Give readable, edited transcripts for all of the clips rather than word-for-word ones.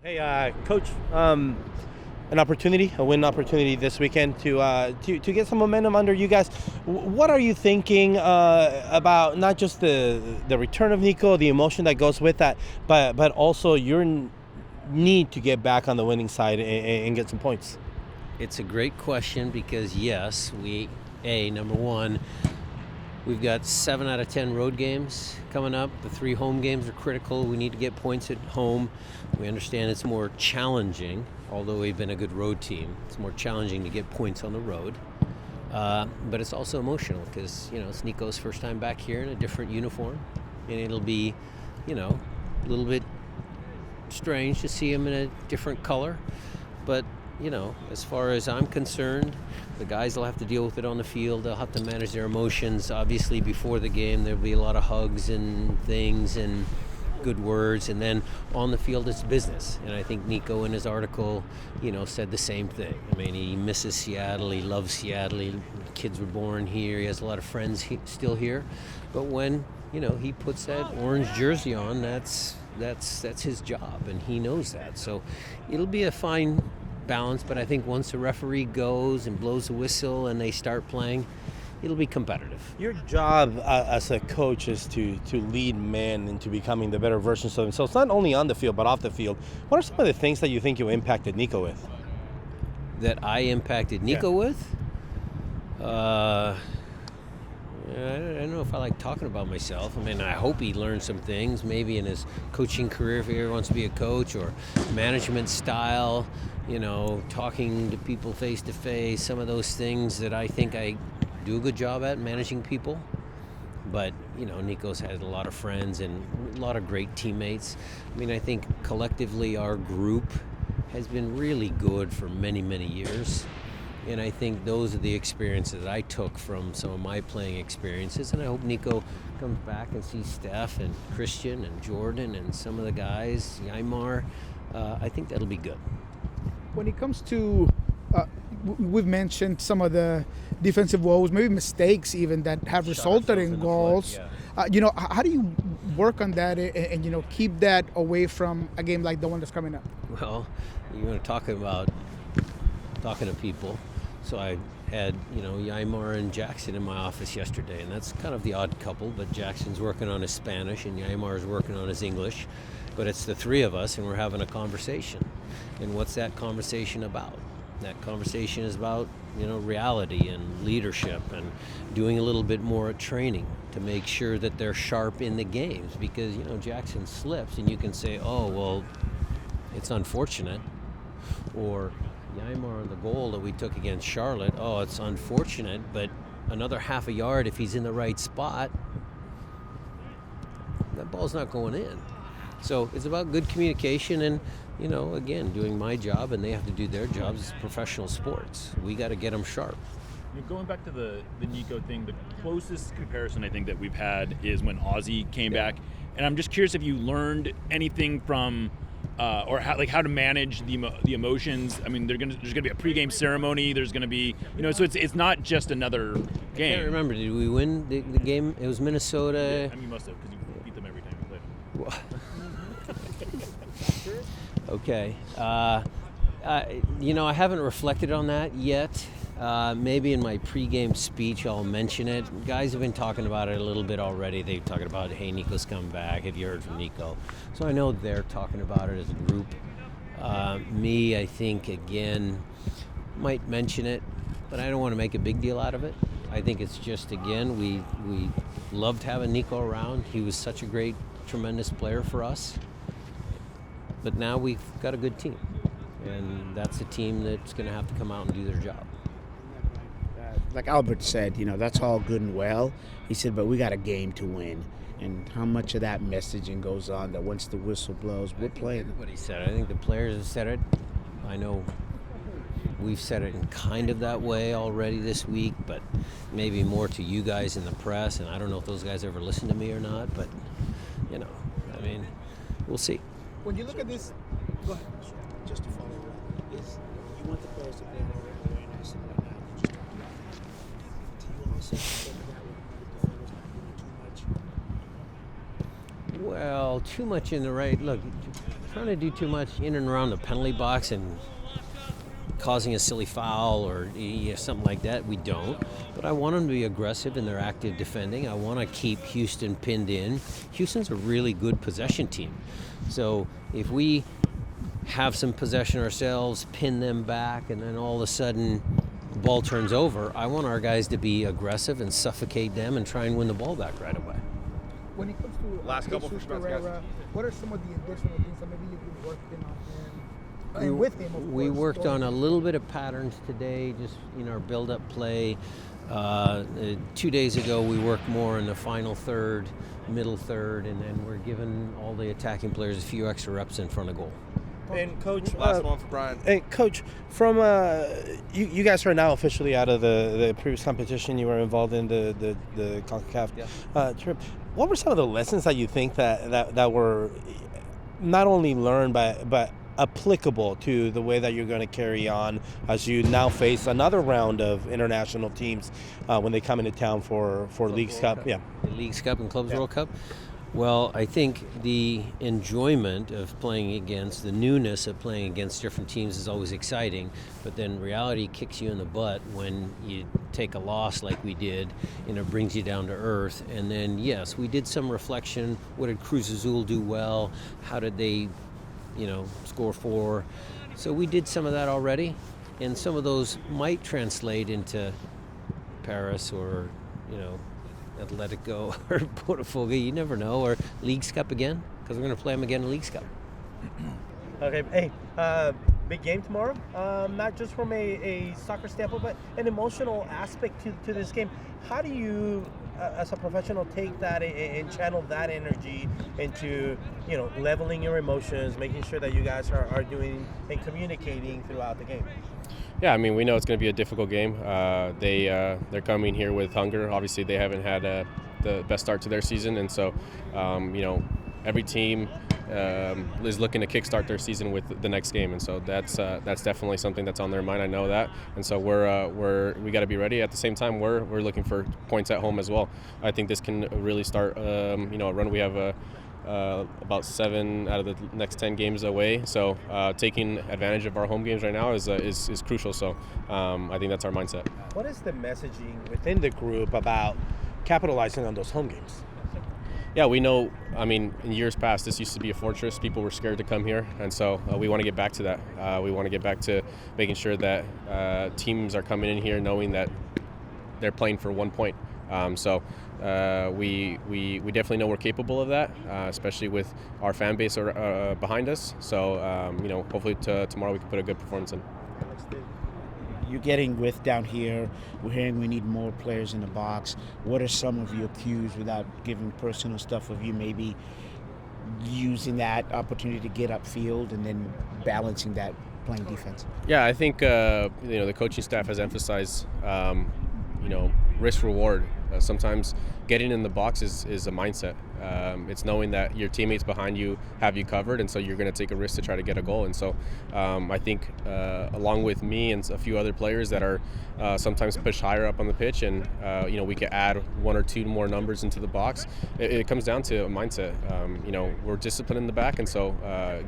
Hey, Coach, an opportunity, a win opportunity this weekend to get some momentum under you guys. What are you thinking about not just the return of Nico, the emotion that goes with that, but also your need to get back on the winning side and get some points? It's a great question because, yes, number one, we've got 7 out of 10 road games coming up. The 3 home games are critical. We need to get points at home. We understand it's more challenging, although we've been a good road team. It's more challenging to get points on the road. But it's also emotional because, it's Nico's first time back here in a different uniform. And it'll be, a little bit strange to see him in a different color. But, as far as I'm concerned, the guys will have to deal with it on the field. They'll have to manage their emotions. Obviously, before the game, there'll be a lot of hugs and things and good words. And then on the field, it's business. And I think Nico in his article, said the same thing. I mean, he misses Seattle. He loves Seattle. Kids were born here. He has a lot of friends still here. But when, he puts that orange jersey on, that's his job. And he knows that. So it'll be a fine balance, but I think once the referee goes and blows the whistle and they start playing, it'll be competitive. Your job as a coach is to lead men into becoming the better versions of themselves, not only on the field but off the field. What are some of the things that you think you impacted Nico with? That I impacted Nico with? I don't know if I like talking about myself. I mean, I hope he learned some things, maybe in his coaching career if he ever wants to be a coach, or management style, talking to people face to face, some of those things that I think I do a good job at, managing people. But, Nico's had a lot of friends and a lot of great teammates. I mean, I think collectively our group has been really good for many, many years. And I think those are the experiences that I took from some of my playing experiences. And I hope Nico comes back and sees Steph and Christian and Jordan and some of the guys, Yaimar. I think that'll be good. When it comes to, we've mentioned some of the defensive woes, maybe mistakes even that have resulted in goals. Yeah. How do you work on that and keep that away from a game like the one that's coming up? Well, you want to talk about talking to people. So I had, Yaimar and Jackson in my office yesterday, and that's kind of the odd couple, but Jackson's working on his Spanish and Yaimar's working on his English. But it's the three of us, and we're having a conversation. And what's that conversation about? That conversation is about, reality and leadership and doing a little bit more at training to make sure that they're sharp in the games. Because, Jackson slips, and you can say, oh, well, it's unfortunate. Or Yaimar on the goal that we took against Charlotte, oh, it's unfortunate, but another half a yard if he's in the right spot, that ball's not going in. So it's about good communication and, again, doing my job, and they have to do their jobs. It's professional sports. We got to get them sharp. Going back to the Nico thing, the closest comparison I think that we've had is when Ozzy came back. And I'm just curious if you learned anything from or how to manage the emotions. I mean, there's gonna be a pregame ceremony. There's gonna be, so it's not just another game. I can't remember. Did we win the game? It was Minnesota. Yeah, I mean, you must have, because you beat them every time you played. Okay. I haven't reflected on that yet. Maybe in my pregame speech I'll mention it. Guys have been talking about it a little bit already. They're talking about, hey, Nico's come back. Have you heard from Nico? So I know they're talking about it as a group. Me, I think, again, might mention it, but I don't want to make a big deal out of it. I think it's just, again, we loved having Nico around. He was such a great, tremendous player for us. But now we've got a good team, and that's a team that's going to have to come out and do their job. Like Albert said, that's all good and well. He said, but we got a game to win. And how much of that messaging goes on that once the whistle blows, we're playing. Everybody said it. I think the players have said it. I know we've said it in kind of that way already this week, but maybe more to you guys in the press. And I don't know if those guys ever listen to me or not, but, we'll see. When you look at this, go ahead. Just to follow up, is you want the players to play more awareness and whatnot. You just talked about that. Do you also think that the defenders not doing too much? Well, too much in the right. Look, trying to do too much in and around the penalty box and causing a silly foul or something like that. We don't. But I want them to be aggressive in their active defending. I want to keep Houston pinned in. Houston's a really good possession team. So if we have some possession ourselves, pin them back, and then all of a sudden the ball turns over, I want our guys to be aggressive and suffocate them and try and win the ball back right away. When it comes to Last couple for Jesus Schmetzer, guys. Ferreira, what are some of the additional things that maybe you've been working on him? And with him, of We course, worked going on a little bit of patterns today, just our build-up play. 2 days ago, we worked more in the final third, middle third, and then we're giving all the attacking players a few extra reps in front of goal. And Coach, Last one for Brian. Hey, Coach, from you guys are now officially out of the previous competition. You were involved in the CONCACAF trip. What were some of the lessons that you think that were not only learned but applicable to the way that you're going to carry on as you now face another round of international teams when they come into town for Leagues Cup? Yeah, The Leagues Cup and Clubs World Cup. Well, I think the enjoyment of playing against, the newness of playing against different teams is always exciting, but then reality kicks you in the butt when you take a loss like we did, and it brings you down to earth. And then, yes, we did some reflection. What did Cruz Azul do well? How did they, score 4? So we did some of that already, and some of those might translate into Paris or, Atletico or Botafogo, you never know, or Leagues Cup again, because we're going to play them again in Leagues Cup. Okay, hey, big game tomorrow. Not just from a soccer standpoint, but an emotional aspect to this game. How do you, as a professional, take that and channel that energy into, leveling your emotions, making sure that you guys are doing and communicating throughout the game? Yeah, I mean, we know it's going to be a difficult game. They're coming here with hunger. Obviously, they haven't had the best start to their season, and so, every team is looking to kickstart their season with the next game, and so that's definitely something that's on their mind. I know that, and so we got to be ready. At the same time, we're looking for points at home as well. I think this can really start a run. We have about 7 out of the next 10 games away, so taking advantage of our home games right now is crucial. So I think that's our mindset. What is the messaging within the group about capitalizing on those home games? Yeah, we know, in years past, this used to be a fortress. People were scared to come here, and so we want to get back to that. We want to get back to making sure that teams are coming in here knowing that they're playing for 1 point. We definitely know we're capable of that, especially with our fan base behind us. So, hopefully tomorrow we can put a good performance in. You're getting with down here. We're hearing we need more players in the box. What are some of your cues, without giving personal stuff, of you maybe using that opportunity to get upfield and then balancing that playing defense? Yeah, I think the coaching staff has emphasized risk reward. Sometimes getting in the box is a mindset. It's knowing that your teammates behind you have you covered, and so you're going to take a risk to try to get a goal. And so I think along with me and a few other players that are sometimes pushed higher up on the pitch, and we could add 1 or 2 more numbers into the box. It comes down to a mindset. We're disciplined in the back, and so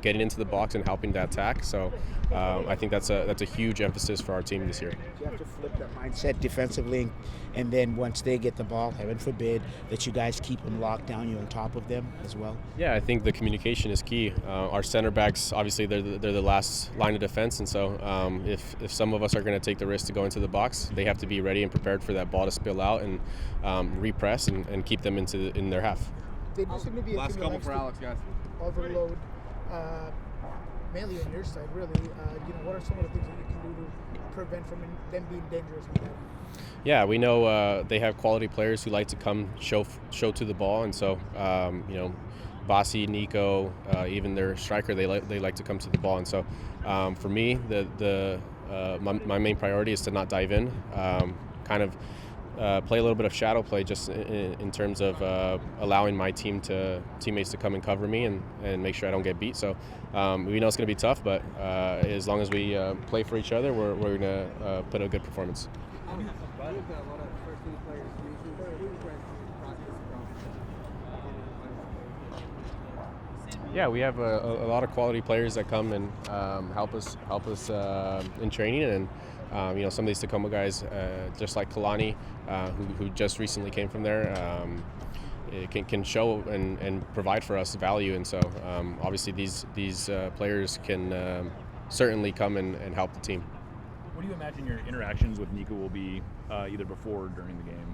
getting into the box and helping to attack. So I think that's a huge emphasis for our team this year. You have to flip that mindset defensively, and then once they get the ball, heaven forbid that you guys keep them locked down, you're on top of them as well. Yeah, I think the communication is key. Our center backs, obviously, they're the last line of defense, and so if some of us are going to take the risk to go into the box, they have to be ready and prepared for that ball to spill out and repress and keep them in their half. They do seem to be a Last team that couple likes for to Alex, guys. overload, mainly on your side, really. What are some of the things that you can do to prevent from them being dangerous on that? Yeah, we know they have quality players who like to come show to the ball, and so Basi, Nico, even their striker, they like to come to the ball, and so for me, my main priority is to not dive in, play a little bit of shadow play, just in terms of allowing my teammates to come and cover me and make sure I don't get beat. So we know it's going to be tough, but as long as we play for each other, we're going to put a good performance. Yeah, we have a lot of quality players that come and help us in training, and some of these Tacoma guys, just like Kalani, who just recently came from there, can show and provide for us value, and so obviously these players can certainly come and help the team. What do you imagine your interactions with Nico will be either before or during the game?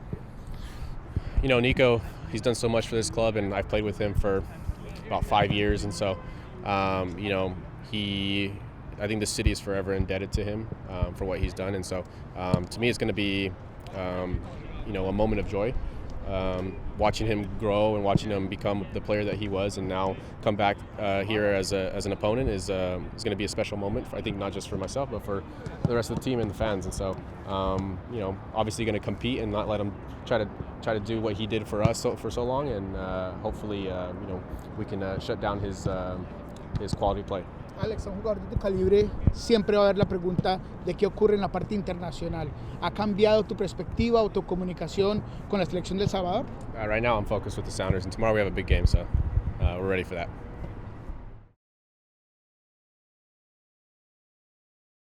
Nico, he's done so much for this club, and I've played with him for about 5 years, and so I think the city is forever indebted to him for what he's done, and so to me it's going to be a moment of joy, watching him grow and watching him become the player that he was, and now come back here as an opponent is going to be a special moment, I think, not just for myself but for the rest of the team and the fans, and so obviously going to compete and not let him try to do what he did for us for so long, and hopefully we can shut down his quality play. Alex, a un jugador de tu calibre siempre va a haber la pregunta de qué ocurre en la parte internacional. ¿Ha cambiado tu perspectiva o tu comunicación con la selección de El Salvador? Right now I'm focused with the Sounders, and tomorrow we have a big game, so we're ready for that.